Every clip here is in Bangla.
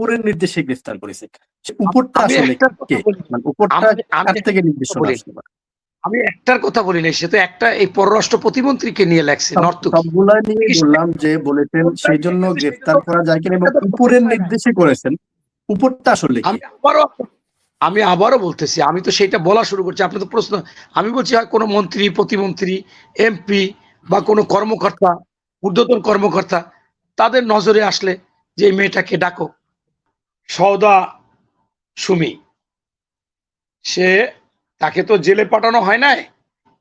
উপরের নির্দেশে গ্রেফতার করেছে। সে উপরটা আমি আসলে একটার কথা কে? বলি, মানে উপরটা কার থেকে নির্দেশনা বলি আসতে পারে? আমি একটার কথা বলি নাই, সে তো একটা এই পররাষ্ট্র প্রতিমন্ত্রীকে নিয়ে লেখছে নর্তকী। সবগুলা নিয়ে বললাম যে বলেছেন সেই জন্য গ্রেফতার করা যায় কিনা এবং উপরের নির্দেশে করেছেন। উপরটা আসলে কি? আমি আবারও বলতেছি, আমি তো সেটা বলা শুরু করছি, আপনি তো প্রশ্ন, আমি বলছি হয় কোনো মন্ত্রী, প্রতিমন্ত্রী, এমপি বা কোনো কর্মকর্তা, ঊর্ধ্বতন কর্মকর্তা, তাদের নজরে আসলে যে এই মেয়েটাকে ডাকো, সওদা সুমি, সে তাকে তো জেলে পাঠানো হয় নাই,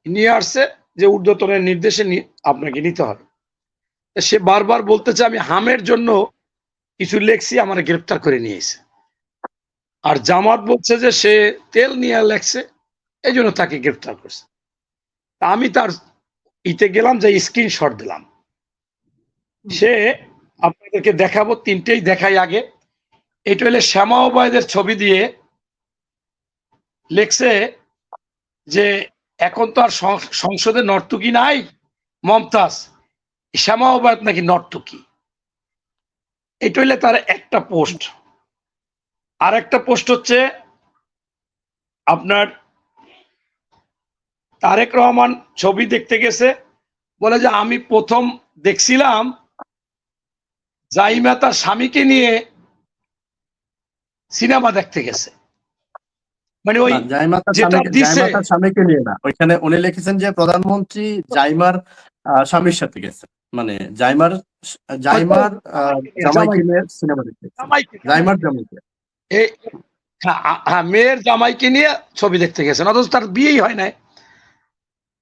নিয়ে আসছে যে ঊর্ধ্বতনের নির্দেশে আপনাকে নিতে হবে। সে বারবার বলতেছে আমি হামের জন্য কিছু লেখছি, আমার গ্রেপ্তার করে নিয়েছে। আর জামাত বলছে যে সে তেল নিয়ে লেখছে, এই জন্য তাকে গ্রেপ্তার করছে। আমি তার ইতে গেলাম, যে স্ক্রিনশট দিলাম, সে আপনাদেরকে দেখাবো, তিনটেই দেখাই আগে। এটা হলে শ্যামা ওবায়দের ছবি দিয়ে লেখছে যে এখন তো আর সংসদে নর্তকী নাই মমতাজ, শ্যামা ওবায়দ নাকি নর্তকী। এটা হইলে তার একটা পোস্ট। আর একটা পোস্ট হচ্ছে আপনার তারেক রহমান ছবি দেখতে গেছে, বলে যে আমি প্রথম দেখছিলাম জাইমা তার স্বামীকে নিয়ে সিনেমা দেখতে গেছে, মানে ওই যেটা দিছে। জাইমাতার স্বামীকে নিয়ে না, ওইখানে উনি লিখেছেন যে প্রধানমন্ত্রী জাইমার স্বামীর সাথে গেছে, মানে জাইমার জামাইকে নিয়ে সিনেমা দেখতে গেছে। জাইমার জামাইকে হ্যাঁ, মেয়ের জামাইকে নিয়ে ছবি দেখতে গেছেন, অথচ তার বিয়েই হয় নাই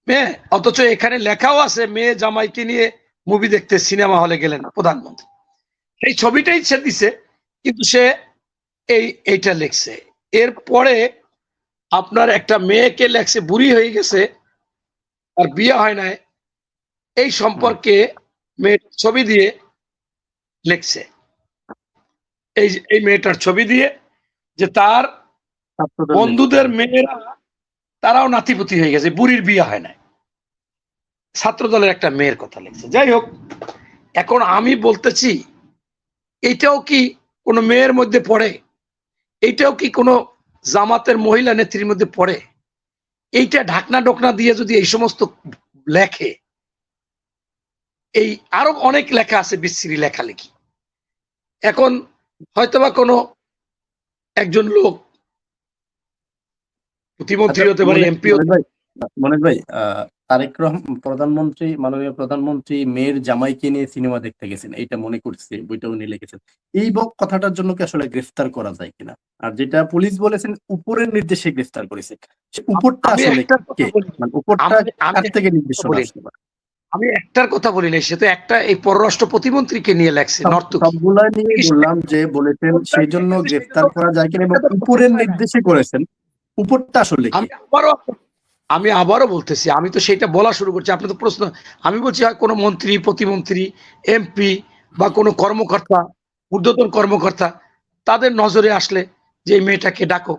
মেয়ে, অথচ এখানে লেখাও আছে মেয়ে জামাইকে নিয়ে মুভি দেখতে সিনেমা হলে গেলেন প্রধানমন্ত্রী। এই ছবিটাই সে দিছে, কিন্তু সে এইটা লিখছে। এরপরে আপনার একটা মেয়েকে লেখছে, বুড়ি হয়ে গেছে, আর বিয়ে হয় নাই, এই সম্পর্কে মেয়ের ছবি দিয়ে লিখছে, এই মেয়েটার ছবি দিয়ে, যে তার বন্ধুদের মেয়েরা তারাও নাতিপুতি হয়ে গেছে, বুড়ির বিয়ে হয় নাই। ছাত্র দলের একটা মেয়ের কথা লিখছে। যাই হোক, এখন আমি বলতেছি এইটাও কি কোনো মেয়ের মধ্যে পড়ে? এইটাও কি কোনো জামাতের মহিলা নেত্রীর মধ্যে পড়ে? এইটা ঢাকনা ডোকনা দিয়ে যদি এই সমস্ত লেখে, এই আরো অনেক লেখা আছে বিশ্রী লেখালেখি। এখন হয়তোবা কোনো একজন লোক প্রতিমন্ত্রী হতে পারে, এমপি হতে পারে। মনির ভাই, তারেক রহমান প্রধানমন্ত্রী, মাননীয় প্রধানমন্ত্রী মেয়ের জামাইকে নিয়ে সিনেমা দেখতে গেছেন, এইটা মনে করছে, বইটা উনি লিখেছেন। এই কথাটার জন্য কি আসলে গ্রেফতার করা যায় কিনা? আর যেটা পুলিশ বলেছেন উপরের নির্দেশে গ্রেফতার করেছে, সে উপরটা আসলে কে? মানে উপরটা কার থেকে নির্দেশনা আসতে পারে? আমি একটার কথা বলি নাই, সে তো একটা এই পররাষ্ট্র প্রতিমন্ত্রীকে নিয়ে লেখছে নর্তকী। সবগুলা নিয়ে বললাম যে বলেছেন সেই জন্য গ্রেফতার করা যায় কিনা এবং উপরের নির্দেশে করেছেন। উপরটা আসলে কি? আমি আবারও বলতেছি, আমি তো সেটা বলা শুরু করছি, আপনি তো প্রশ্ন, আমি বলছি হয় কোনো মন্ত্রী, প্রতিমন্ত্রী, এমপি বা কোনো কর্মকর্তা, ঊর্ধ্বতন কর্মকর্তা, তাদের নজরে আসলে যে এই মেয়েটাকে ডাকো,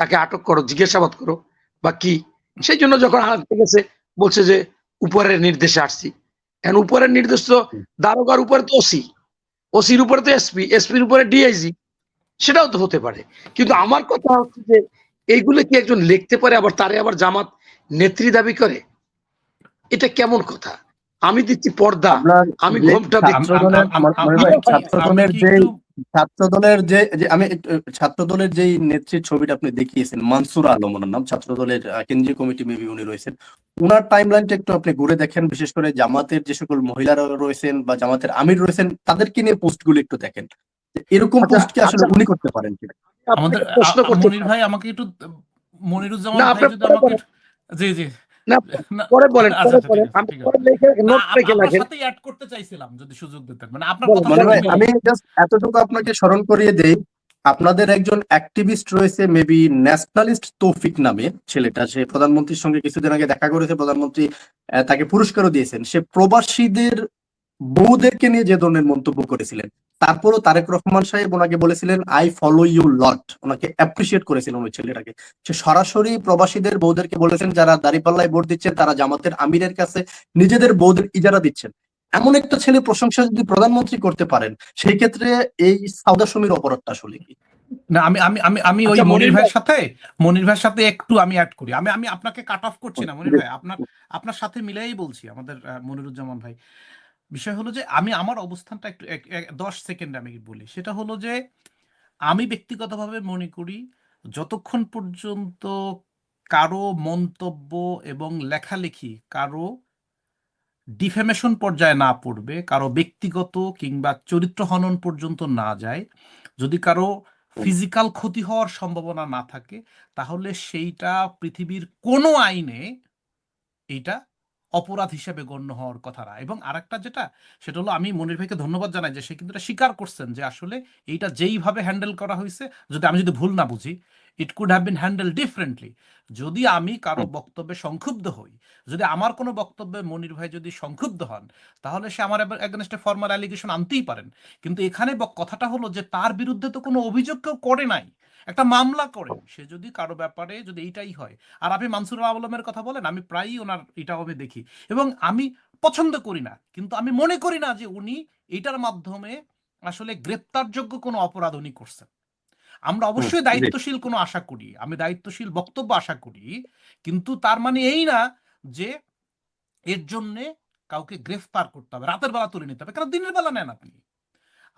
তাকে আটক করো, জিজ্ঞাসাবাদ করো বা কি। সেই জন্য যখন আনতে গেছে, বলছে যে উপরের নির্দেশে আসছি। এখন উপরের নির্দেশ তো দারোগার উপরে তো ওসি, ওসির উপরে তো এসপি, এসপির উপরে ডিআইজি, সেটাও তো হতে পারে। কিন্তু আমার কথা হচ্ছে যে এইগুলো কি একজন লিখতে পারে, আবার তারে আবার জামাত নেত্রী দাবি করে? এটা কেমন কথা? আমি দিচ্ছি পর্দা, আমি ঘোমটা দিচ্ছি। ছাত্রদলের যে নেত্রীর ছবিটা আপনি দেখিয়েছেন, মানসুর আলম ওনার নাম, ছাত্রদলের কেন্দ্রীয় কমিটি মেবি উনি রয়েছেন, ওনার টাইমলাইনটা একটু আপনি ঘুরে দেখেন, বিশেষ করে জামাতের যে সকল মহিলারা রয়েছেন বা জামাতের আমির রয়েছেন, তাদেরকে নিয়ে পোস্টগুলো একটু দেখেন। এরকম পোস্ট কি আসলে উনি করতে পারেন কিনা? আমাদের মনির ভাই আমাকে একটু, মনিরুজ্জামান ভাই যদি আমাকে, জি জি, না পরে বলেন, আপনার সাথে অ্যাড করতে চাইছিলাম যদি সুযোগ দিতেন, মানে আপনার কথা। আমি জাস্ট এতটুকু আপনাকে স্মরণ করিয়ে দেই, আপনাদের একজন অ্যাক্টিভিস্ট রয়েছে মেবি ন্যাশনালিস্ট তৌফিক নামে ছেলেটা, সে প্রধানমন্ত্রীর সঙ্গে কিছুদিন আগে দেখা করেছে, প্রধানমন্ত্রী তাকে পুরস্কারও দিয়েছেন। সে প্রবাসীদের বউদেরকে নিয়ে যে ধরনের মন্তব্য করেছিলেন, তারপরও তারেক রহমান সাহেব ওনাকে বলেছিলেন আই ফলো ইউ লট, ওনাকে অ্যাপ্রিসিয়েট করেছিলেন ওই ছেলেটাকে। সে সরাসরি প্রবাসীদের বউদেরকে বলেছেন যারা দাঁড়িপাল্লায় ভোট দিচ্ছেন তারা জামাতের আমিরের কাছে নিজেদের বউদের ইজারা দিচ্ছেন। এমন একটা ছেলে প্রশংসা যদি প্রধানমন্ত্রী করতে পারেন, সেই ক্ষেত্রে এই সাউদা সুমির অপরাধটা আসলে কি? না, আমি আমি আমি আমি ওই আচ্ছা মনির ভাইয়ের সাথে একটু আমি অ্যাড করি। আমি আমি আপনাকে কাট অফ করছি না মনির ভাই, আপনার সাথে মিলাই বলছি আমাদের মনিরুজ্জামান ভাই। বিষয় হলো যে আমি আমার অবস্থানটা একটু 10 সেকেন্ড আমি বলি। সেটা হলো যে আমি ব্যক্তিগতভাবে মনে করি যতক্ষণ পর্যন্ত কারো মন্তব্য এবং লেখালেখি কারো ডিফেমেশন পর্যায়ে না পড়বে, কারো ব্যক্তিগত কিংবা চরিত্র হনন পর্যন্ত না যায়, যদি কারো ফিজিক্যাল ক্ষতি হওয়ার সম্ভাবনা না থাকে, তাহলে সেইটা পৃথিবীর কোনো আইনে এইটা অপরাধ হিসেবে গণ্য হওয়ার কথা না। এবং আরেকটা যেটা, সেটা হলো আমি মনির ভাইকে ধন্যবাদ জানাই যে সে কিন্তু এটা স্বীকার করছেন যে আসলে এইটা যেইভাবে হ্যান্ডেল করা হয়েছে, আমি যদি ভুল না বুঝি, it could have been handle differently. যদি আমি কারো বক্তব্যে সংক্ষুব্ধ হই, যদি আমার কোনো বক্তব্যে মনির ভাই যদি সংক্ষুব্ধ হন, তাহলে সে আমার এগেনস্টে ফর্মাল অ্যালিগেশন আনতেই পারেন। কিন্তু এখানে কথাটা হলো যে তার বিরুদ্ধে তো কোনো অভিযোগ কেউ করে নাই, একটা মামলা করেন। সে যদি কারো ব্যাপারে যদি এইটাই হয়, আর আপনি মানসুর আলমের কথা বলেন, আমি প্রায়ই ওনার এটাও আমি দেখি এবং আমি পছন্দ করি না, কিন্তু আমি মনে করি না যে উনি এটার মাধ্যমে আসলে গ্রেপ্তারযোগ্য কোনো অপরাধ উনি করছেন। আমরা অবশ্যই দায়িত্বশীল কোনো আশা করি, আমি দায়িত্বশীল বক্তব্য আশা করি, কিন্তু তার মানে এই না যে এর জন্যে কাউকে গ্রেফতার করতে হবে, রাতের বেলা তুলে নিতে হবে। কারণ দিনের বেলা নেন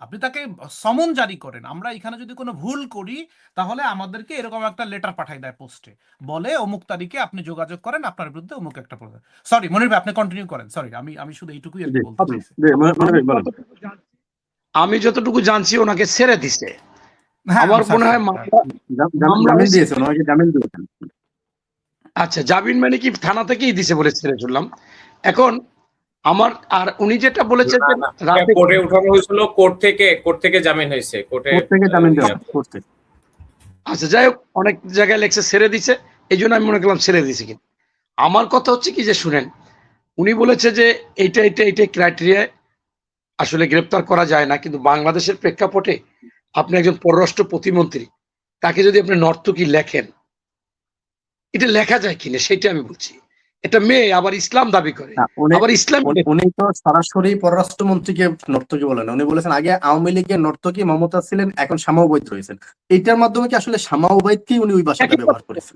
আপনি তাকে সমন জারি করেন। আমরা এখানে যদি কোনো ভুল করি, তাহলে আমাদেরকে এরকম একটা লেটার পাঠাই দেয় পোস্টে, বলে অমুক তারিখে আপনি যোগাযোগ করেন, আপনার বিরুদ্ধে অমুক একটা প্রশ্ন। সরি মনির ভাই, আপনি কন্টিনিউ করেন। সরি, আমি শুধু এইটুকুই আর কি বলতে চাইছি। আমি যতটুকু জানছি ওনাকে ছেড়ে দিছে। হ্যাঁ, আমার মনে হয় জামিন দিয়েছেন, ওনাকে জামিন দিয়েছেন। আচ্ছা, জামিন মানে কি থানা থেকেই দিছে বলে ছেড়ে শুনলাম। এখন আমার আর উনি যেটা বলেছেন যে রাতে কোর্টে উঠানো হয়েছিল, কোর্ট থেকে জামিন হয়েছে, কোর্ট থেকে জামিন দেওয়া করতে। আচ্ছা, যাই হোক, অনেক জায়গায় লেখছে ছেড়ে দিছে, এই জন্য আমি মনে করলাম ছেড়ে দিছে। কিন্তু আমার কথা হচ্ছে কি যে শুনেন, উনি বলেছে যে এইটা ক্রাইটেরিয়ায় আসলে গ্রেপ্তার করা যায় না, কিন্তু বাংলাদেশের প্রেক্ষাপটে আপনি একজন পররাষ্ট্র প্রতিমন্ত্রী, তাকে যদি আপনি নর্তকী লেখেন, এটা লেখা যায় কিনা সেটা আমি বলছি। এটা মেয়ে আবার ইসলাম দাবি করে, আবার ইসলাম। উনি তো সরাসরি পররাষ্ট্রমন্ত্রীকে নর্তকী বলেন, উনি বলেছেন আগে আওয়ামী লীগের নর্তকী মমতা ছিলেন, এখন শামা ওবাইদ রয়েছেন। এটার মাধ্যমে কি আসলে শামা ওবাইদকেই উনি ওই ভাষাটা ব্যবহার করেছেন?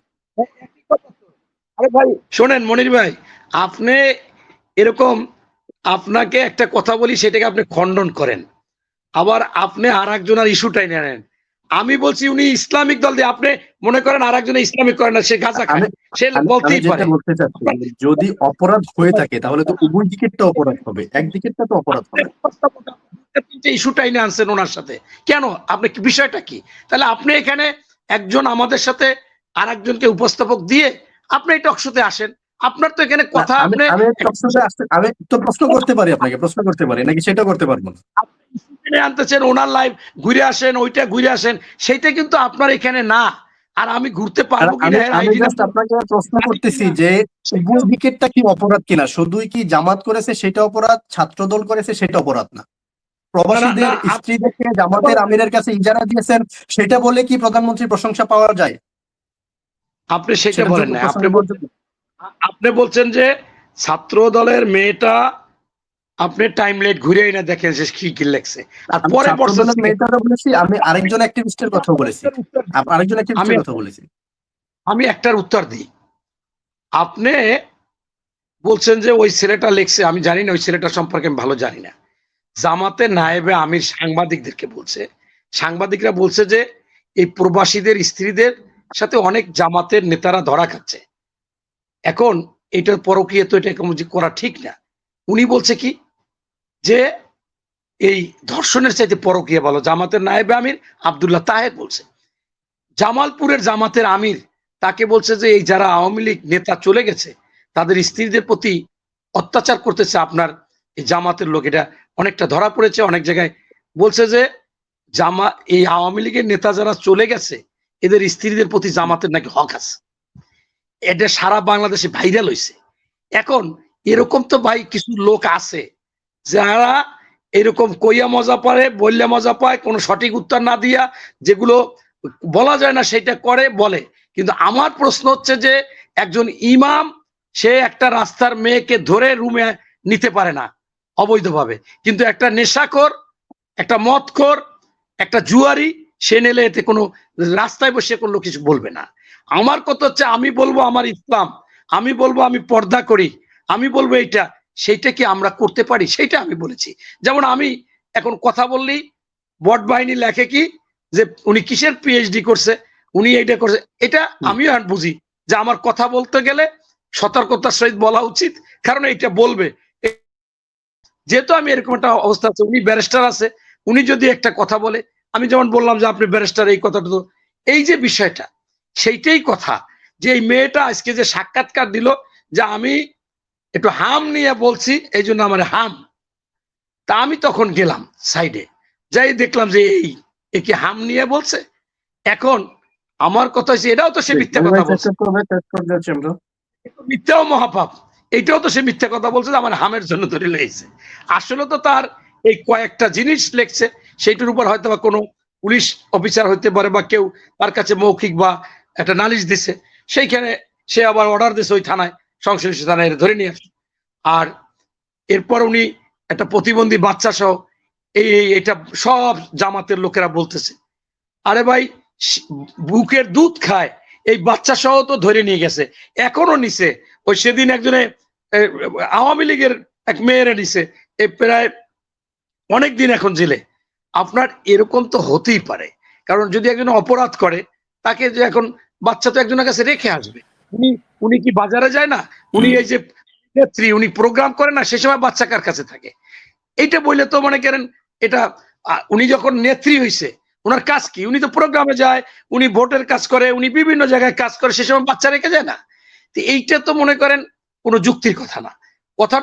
আরে ভাই শোনেন মনির ভাই, আপনি এরকম, আপনাকে একটা কথা বলি সেটাকে আপনি খণ্ডন করেন, আবার আপনি আর একজনের ইস্যুটাই নেন। আমি বলছি উনি ইসলামিক দল দিয়ে, আপনি মনে করেন আর একজনে ইসলামিক করে না, সে গাঁজা খায়, সে বলতেই পারে। যদি অপরাধ হয়ে থাকে তাহলে তো উভয় দিকেরটা অপরাধ হবে, একদিকেরটা তো অপরাধ হবে। ইস্যুটাই নিয়ে আনছেন ওনার সাথে কেন? আপনি বিষয়টা কি? তাহলে আপনি এখানে একজন আমাদের সাথে আর একজনকে উপস্থাপক দিয়ে আপনি এই টকশোতে আসেন, আপনার তো এখানে কথা। আমি তো প্রশ্ন করতে পারি, আপনাকে প্রশ্ন করতে পারি নাকি সেটা করতে পারবো না? আনতেছেন ওনার লাইভ ঘুরে আসেন, ওইটা ঘুরে আসেন, সেইটা কিন্তু আপনার এখানে না। আর আমি ঘুরতে পারবো কিনা আপনাকে প্রশ্ন করতেছি যে উভয় দিকেরটা কি অপরাধ কিনা, শুধুই কি জামাত করেছে সেটা অপরাধ, ছাত্রদল করেছে সেটা অপরাধ না, প্রবাসীদের স্ত্রীদেরকে জামাতের আমিরের কাছে ইজারা দিয়েছেন সেটা বলে কি প্রধানমন্ত্রীর প্রশংসা পাওয়া যায়? আপনি সেটা বলেন না, আপনি বলছেন যে ছাত্র দলের মেয়েটা আপনি টাইমলেট ঘুরে না দেখেন যে কি লেখছে, আর পরে আমি আরেকজন অ্যাক্টিভিস্টের কথা বলেছি, আমি একটার উত্তর দিই। আপনি বলছেন যে ওই ছেলেটা লেখছে, আমি জানি না ওই ছেলেটা সম্পর্কে, আমি ভালো জানি না। জামাতে নায়েবে আমির সাংবাদিকদেরকে বলছে, সাংবাদিকরা বলছে যে এই প্রবাসীদের স্ত্রীদের সাথে অনেক জামাতের নেতারা ধরা খাচ্ছে। এখন এটার পরকীয়া তো এটা করা ঠিক না। উনি বলছে কি যে এই ধর্ষণের চাইতে পরকীয়া ভালো। জামাতের নায়েবে আমির আব্দুল্লাহ তাহের বলছে, জামালপুরের জামাতের আমির তাকে বলছে যে এই যারা আওয়ামী লীগ নেতা চলে গেছে তাদের স্ত্রীদের প্রতি অত্যাচার করতেছে আপনার এই জামাতের লোক, এটা অনেকটা ধরা পড়েছে অনেক জায়গায়। বলছে যে এই আওয়ামী লীগের নেতা যারা চলে গেছে এদের স্ত্রীদের প্রতি জামাতের নাকি হক আছে। এটা সারা বাংলাদেশে ভাইরাল হয়েছে। এখন এরকম তো ভাই কিছু লোক আছে যারা এরকম কইয়া মজা পায়, বললে মজা পায়, কোনো সঠিক উত্তর না দিয়া যেগুলো বলা যায় না সেটা করে বলে। কিন্তু আমার প্রশ্ন হচ্ছে যে একজন ইমাম সে একটা রাস্তার মেয়েকে ধরে রুমে নিতে পারে না, অবৈধভাবে, কিন্তু একটা নেশাখোর, একটা মদখোর, একটা জুয়ারি সে নেলে এতে কোনো রাস্তায় বসে কোনো কিছু বলবে না। আমার কথা হচ্ছে আমি বলবো আমার ইসলাম, আমি বলবো আমি পর্দা করি, আমি বলবো এইটা, সেইটা কি আমরা করতে পারি সেইটা আমি বলেছি। যেমন আমি এখন কথা বললেই বট বাহিনী লেখে কি যে উনি কিসের পিএইচডি করছে, উনি এইটা করছে, এটা আমিও বুঝি যে আমার কথা বলতে গেলে সতর্কতার সহিত বলা উচিত, কারণ এইটা বলবে। যেহেতু আমি এরকম একটা অবস্থা আছে, উনি ব্যারিস্টার আছে, উনি যদি একটা কথা বলে, আমি যেমন বললাম যে আপনি ব্যারিস্টার, এই কথাটা তো এই যে বিষয়টা সেইটাই কথা, যে এই মেয়েটা আজকে যে সাক্ষাৎকার দিল যে আমি একটু হাম নিয়ে বলছি এই জন্য আমার হাম, তা আমি তখন গেলাম সাইডে, যাই দেখলাম যে এই কি হাম নিয়ে বলছে। এখন আমার কথা হচ্ছে এটাও তো সে মিথ্যা কথা বলছে, মিথ্যাও মহাপাপ, এইটাও তো সে মিথ্যা কথা বলছে যে আমার হামের জন্য ধরে লেগেছে। আসলে তো তার এই কয়েকটা জিনিস লেখছে, সেইটার উপর হয়তো বা কোনো পুলিশ অফিসার হইতে পারে বা কেউ তার কাছে মৌখিক বা একটা নালিশ দিছে, সেইখানে সে আবার অর্ডার দিছে ওই থানায়, সংশ্লিষ্ট থানায় ধরে নিয়ে আসে। আর এরপর উনি একটা প্রতিবন্ধী বাচ্চা সহ এটা সব জামাতের লোকেরা বলতেছে, আরে ভাই বুকের দুধ খায়, এই বাচ্চা সহ তো ধরে নিয়ে গেছে, এখনো নিছে। ওই সেদিন একজনে আওয়ামী লীগের এক মেয়েরে নিছে, প্রায় অনেকদিন এখন জেলে। আপনার এরকম তো হতেই পারে, কারণ যদি একজন অপরাধ করে তাকে যে এখন বাচ্চা তো একজনের কাছে রেখে আসবে, উনি কি বাজারে যায় না, উনি এই যে নেত্রী উনি প্রোগ্রাম করে না, সে সময় বাচ্চা কার কাছে থাকে। এইটা বললে তো মনে করেন এটা উনি যখন নেত্রী হইছে ওনার কাজ কি, উনি তো প্রোগ্রামে যায়, উনি ভোটের কাজ করে, উনি বিভিন্ন জায়গায় কাজ করে, সে সময় বাচ্চা রেখে যায় না। তো এইটা তো মনে করেন কোনো যুক্তির কথা না। কথাটা